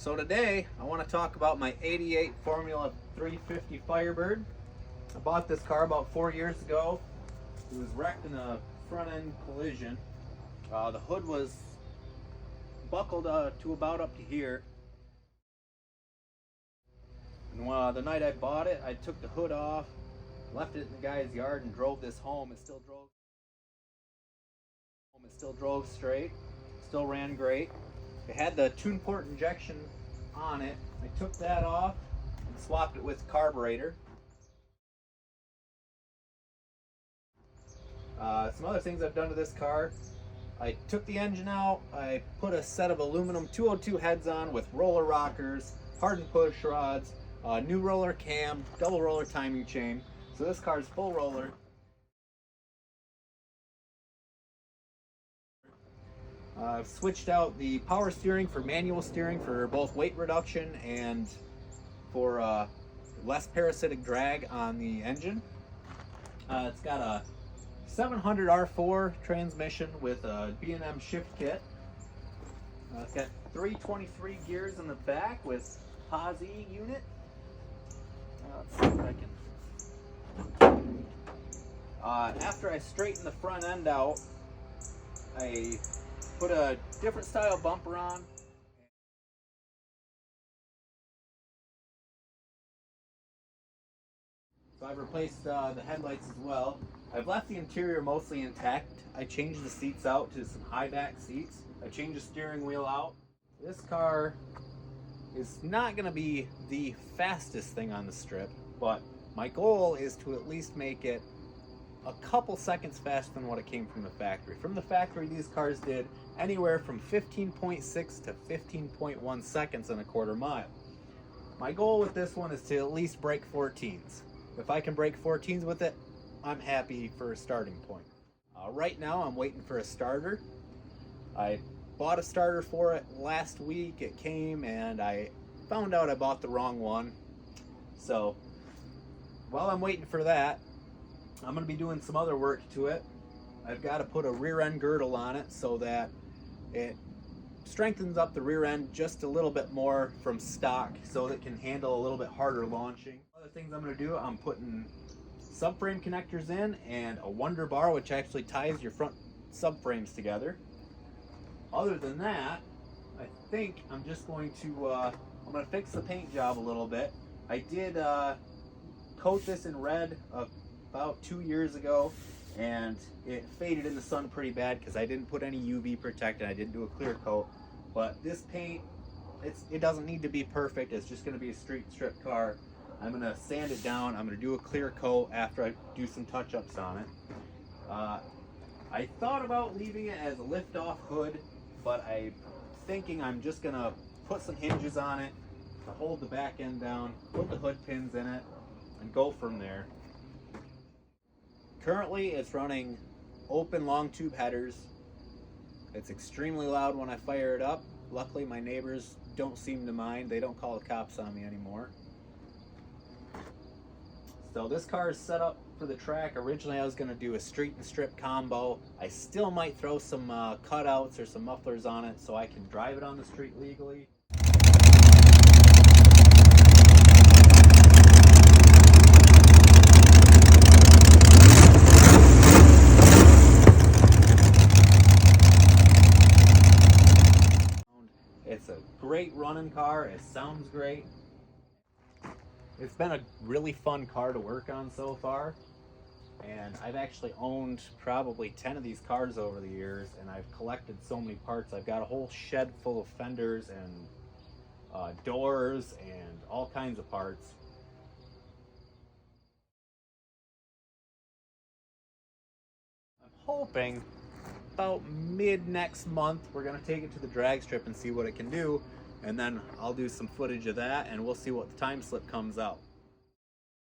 So today I want to talk about my '88 Formula 350 Firebird. I bought this car about 4 years ago. It was wrecked in a front end collision. The hood was buckled to about up to here. And the night I bought it, I took the hood off, left it in the guy's yard, and drove this home. It still drove straight, still ran great. It had the tune port injection on it. I took that off and swapped it with carburetor. Some other things I've done to this car: I took the engine out, I put a set of aluminum 202 heads on with roller rockers, hardened push rods, new roller cam, double roller timing chain. So this car is full roller. I've switched out the power steering for manual steering for both weight reduction and for less parasitic drag on the engine. It's got a 700 R4 transmission with a B&M shift kit. It's got 323 gears in the back with Posi unit. Let's see if I can. After I straightened the front end out, I put a different style bumper on. So I've replaced the headlights as well. I've left the interior mostly intact. I changed the seats out to some high back seats. I changed the steering wheel out. This car is not going to be the fastest thing on the strip, but my goal is to at least make it a couple seconds faster than what it came from the factory. From the factory, these cars did anywhere from 15.6 to 15.1 seconds in a quarter mile. My goal with this one is to at least break 14s. If I can break 14s with it, I'm happy for a starting point. Right now, I'm waiting for a starter. I bought a starter for it last week. It came and I found out I bought the wrong one. So while I'm waiting for that, I'm going to be doing some other work to it. I've got to put a rear end girdle on it so that it strengthens up the rear end just a little bit more from stock so that it can handle a little bit harder launching. Other things I'm going to do, I'm putting subframe connectors in and a Wonder bar, which actually ties your front subframes together. Other than that, I think I'm just going to I'm going to fix the paint job a little bit. I did coat this in red about 2 years ago, and it faded in the sun pretty bad because I didn't put any UV protectant. I didn't do a clear coat. But this paint, it doesn't need to be perfect. It's just going to be a street strip car. I'm going to sand it down. I'm going to do a clear coat after I do some touch-ups on it. I thought about leaving it as a lift-off hood, but I'm thinking I'm just going to put some hinges on it to hold the back end down, put the hood pins in it, and go from there. Currently, it's running open long tube headers. It's extremely loud when I fire it up. Luckily, my neighbors don't seem to mind. They don't call the cops on me anymore. So this car is set up for the track. Originally, I was going to do a street and strip combo. I still might throw some cutouts or some mufflers on it so I can drive it on the street legally. It's a great running car. It sounds great. It's been a really fun car to work on so far, and I've actually owned probably 10 of these cars over the years, and I've collected so many parts. I've got a whole shed full of fenders and doors and all kinds of parts. I'm hoping about mid next month we're going to take it to the drag strip and see what it can do, and then I'll do some footage of that and we'll see what the time slip comes out.